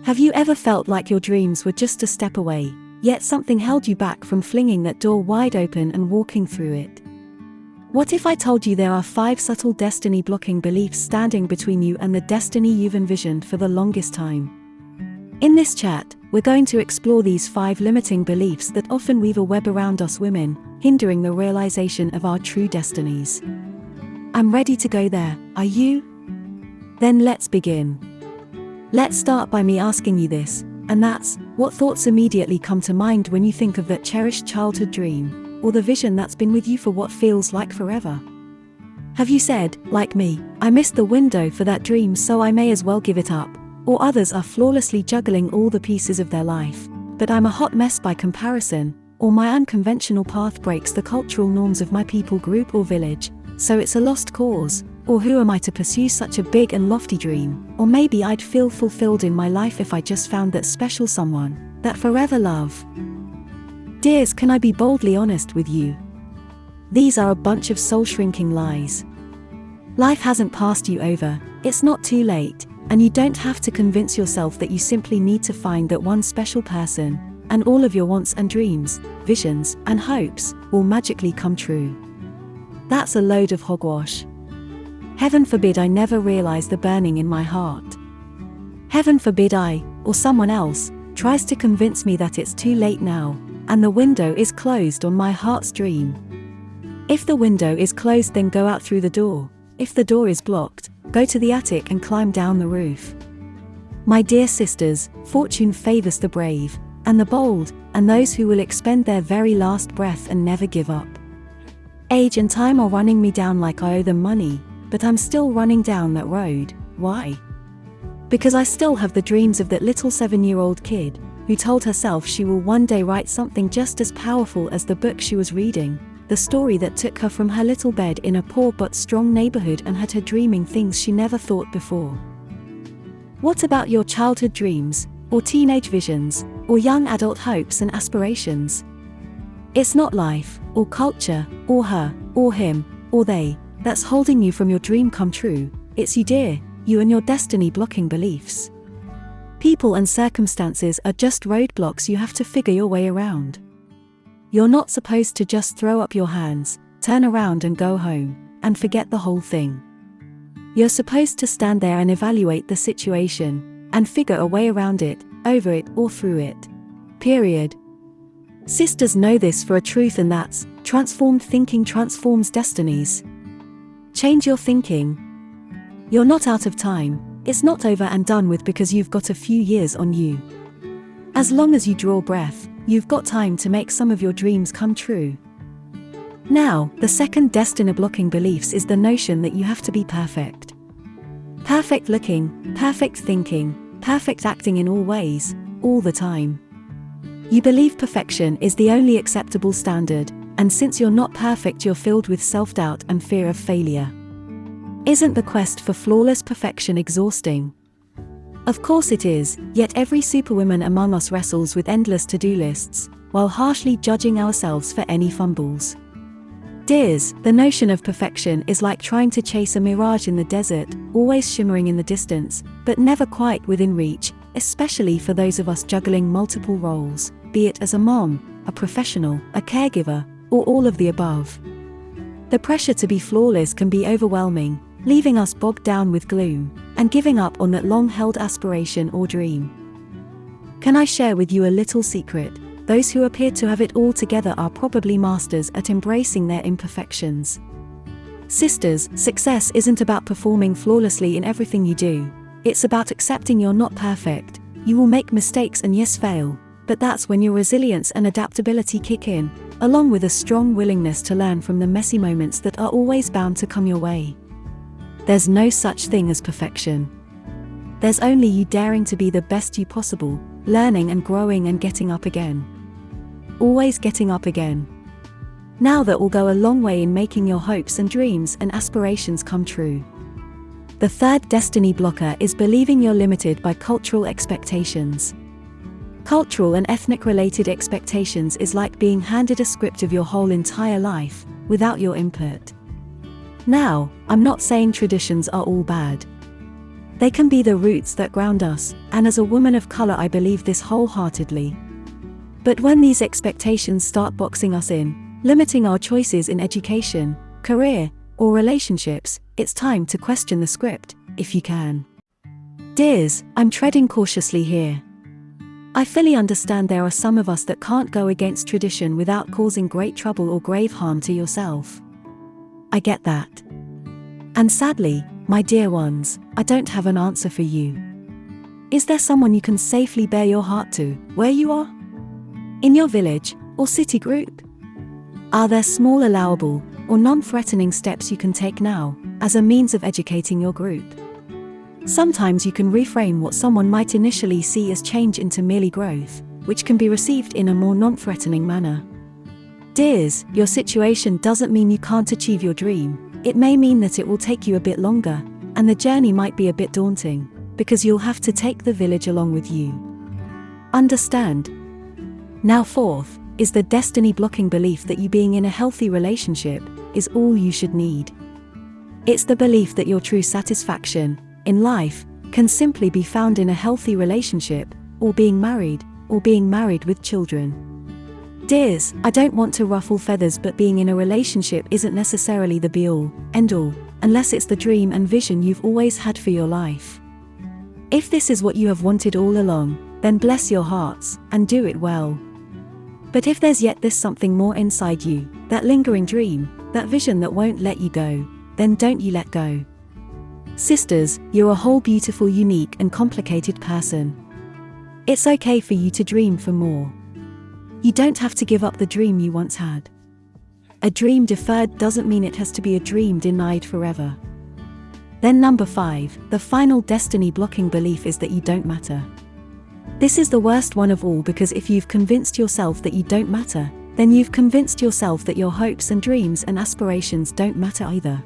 Have you ever felt like your dreams were just a step away, yet something held you back from flinging that door wide open and walking through it? What if I told you there are 5 subtle destiny-blocking beliefs standing between you and the destiny you've envisioned for the longest time? In this chat, we're going to explore these 5 limiting beliefs that often weave a web around us women, hindering the realization of our true destinies. I'm ready to go there, are you? Then let's begin. Let's start by me asking you this, and that's, what thoughts immediately come to mind when you think of that cherished childhood dream, or the vision that's been with you for what feels like forever? Have you said, like me, I missed the window for that dream so I may as well give it up? Or others are flawlessly juggling all the pieces of their life, but I'm a hot mess by comparison, or my unconventional path breaks the cultural norms of my people group or village, so it's a lost cause. Or who am I to pursue such a big and lofty dream? Or maybe I'd feel fulfilled in my life if I just found that special someone, that forever love. Dears, can I be boldly honest with you? These are a bunch of soul-shrinking lies. Life hasn't passed you over, it's not too late, and you don't have to convince yourself that you simply need to find that one special person, and all of your wants and dreams, visions, and hopes will magically come true. That's a load of hogwash. Heaven forbid I never realize the burning in my heart. Heaven forbid I, or someone else, tries to convince me that it's too late now, and the window is closed on my heart's dream. If the window is closed, then go out through the door. If the door is blocked, go to the attic and climb down the roof. My dear sisters, fortune favors the brave, and the bold, and those who will expend their very last breath and never give up. Age and time are running me down like I owe them money. But I'm still running down that road. Why? Because I still have the dreams of that little 7-year-old kid, who told herself she will one day write something just as powerful as the book she was reading, the story that took her from her little bed in a poor but strong neighborhood and had her dreaming things she never thought before. What about your childhood dreams, or teenage visions, or young adult hopes and aspirations? It's not life, or culture, or her, or him, or they, that's holding you from your dream come true. It's you, dear, you and your destiny-blocking beliefs. People and circumstances are just roadblocks you have to figure your way around. You're not supposed to just throw up your hands, turn around and go home, and forget the whole thing. You're supposed to stand there and evaluate the situation, and figure a way around it, over it, or through it. Period. Sisters know this for a truth, and that's, transformed thinking transforms destinies. Change your thinking. You're not out of time, it's not over and done with because you've got a few years on you. As long as you draw breath, you've got time to make some of your dreams come true. Now, the second destiny-blocking beliefs is the notion that you have to be perfect. Perfect looking, perfect thinking, perfect acting in all ways, all the time. You believe perfection is the only acceptable standard, and since you're not perfect, you're filled with self-doubt and fear of failure. Isn't the quest for flawless perfection exhausting? Of course it is, yet every superwoman among us wrestles with endless to-do lists, while harshly judging ourselves for any fumbles. Dears, the notion of perfection is like trying to chase a mirage in the desert, always shimmering in the distance, but never quite within reach, especially for those of us juggling multiple roles, be it as a mom, a professional, a caregiver, or all of the above. The pressure to be flawless can be overwhelming, leaving us bogged down with gloom, and giving up on that long-held aspiration or dream. Can I share with you a little secret? Those who appear to have it all together are probably masters at embracing their imperfections. Sisters, success isn't about performing flawlessly in everything you do. It's about accepting you're not perfect. You will make mistakes and yes, fail. But that's when your resilience and adaptability kick in, along with a strong willingness to learn from the messy moments that are always bound to come your way. There's no such thing as perfection. There's only you daring to be the best you possible, learning and growing and getting up again. Always getting up again. Now that will go a long way in making your hopes and dreams and aspirations come true. The third destiny blocker is believing you're limited by cultural expectations. Cultural and ethnic-related expectations is like being handed a script of your whole entire life, without your input. Now, I'm not saying traditions are all bad. They can be the roots that ground us, and as a woman of color I believe this wholeheartedly. But when these expectations start boxing us in, limiting our choices in education, career, or relationships, it's time to question the script, if you can. Dears, I'm treading cautiously here. I fully understand there are some of us that can't go against tradition without causing great trouble or grave harm to yourself. I get that. And sadly, my dear ones, I don't have an answer for you. Is there someone you can safely bare your heart to, where you are? In your village, or city group? Are there small allowable, or non-threatening steps you can take now, as a means of educating your group? Sometimes you can reframe what someone might initially see as change into merely growth, which can be received in a more non-threatening manner. Dears, your situation doesn't mean you can't achieve your dream. It may mean that it will take you a bit longer, and the journey might be a bit daunting, because you'll have to take the village along with you. Understand? Now fourth, is the destiny blocking belief that you being in a healthy relationship is all you should need. It's the belief that your true satisfaction in life can simply be found in a healthy relationship, or being married with children. Dears, I don't want to ruffle feathers, but being in a relationship isn't necessarily the be-all, end-all, unless it's the dream and vision you've always had for your life. If this is what you have wanted all along, then bless your hearts, and do it well. But if there's yet this something more inside you, that lingering dream, that vision that won't let you go, then don't you let go. Sisters, you're a whole beautiful, unique and complicated person. It's okay for you to dream for more. You don't have to give up the dream you once had. A dream deferred doesn't mean it has to be a dream denied forever. Then number 5, the final destiny blocking belief is that you don't matter. This is the worst one of all, because if you've convinced yourself that you don't matter, then you've convinced yourself that your hopes and dreams and aspirations don't matter either.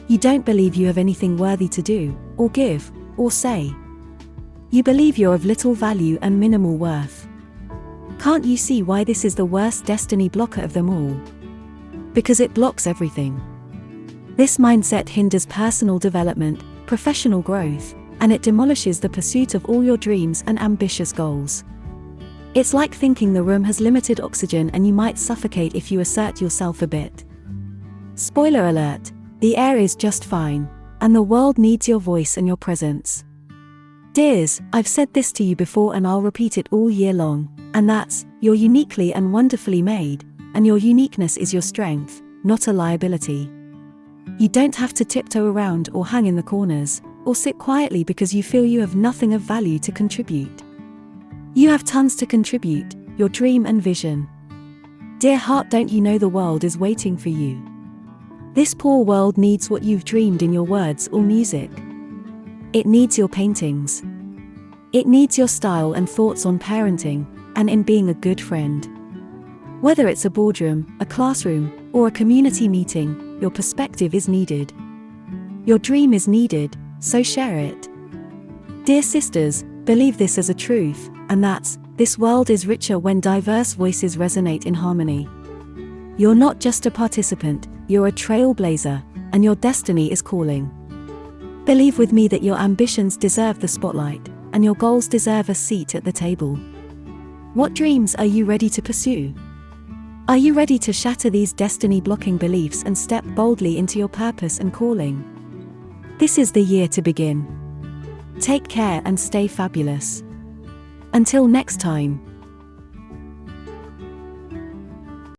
You don't believe you have anything worthy to do, or give, or say. You believe you're of little value and minimal worth. Can't you see why this is the worst destiny blocker of them all? Because it blocks everything. This mindset hinders personal development, professional growth, and it demolishes the pursuit of all your dreams and ambitious goals. It's like thinking the room has limited oxygen and you might suffocate if you assert yourself a bit. Spoiler alert, the air is just fine, and the world needs your voice and your presence. Dears, I've said this to you before and I'll repeat it all year long, and that's, you're uniquely and wonderfully made, and your uniqueness is your strength, not a liability. You don't have to tiptoe around or hang in the corners, or sit quietly because you feel you have nothing of value to contribute. You have tons to contribute, your dream and vision. Dear heart, don't you know the world is waiting for you? This poor world needs what you've dreamed in your words or music. It needs your paintings. It needs your style and thoughts on parenting, and in being a good friend. Whether it's a boardroom, a classroom, or a community meeting, your perspective is needed. Your dream is needed, so share it. Dear sisters, believe this as a truth, and that's, this world is richer when diverse voices resonate in harmony. You're not just a participant, you're a trailblazer, and your destiny is calling. Believe with me that your ambitions deserve the spotlight, and your goals deserve a seat at the table. What dreams are you ready to pursue? Are you ready to shatter these destiny-blocking beliefs and step boldly into your purpose and calling? This is the year to begin. Take care and stay fabulous. Until next time.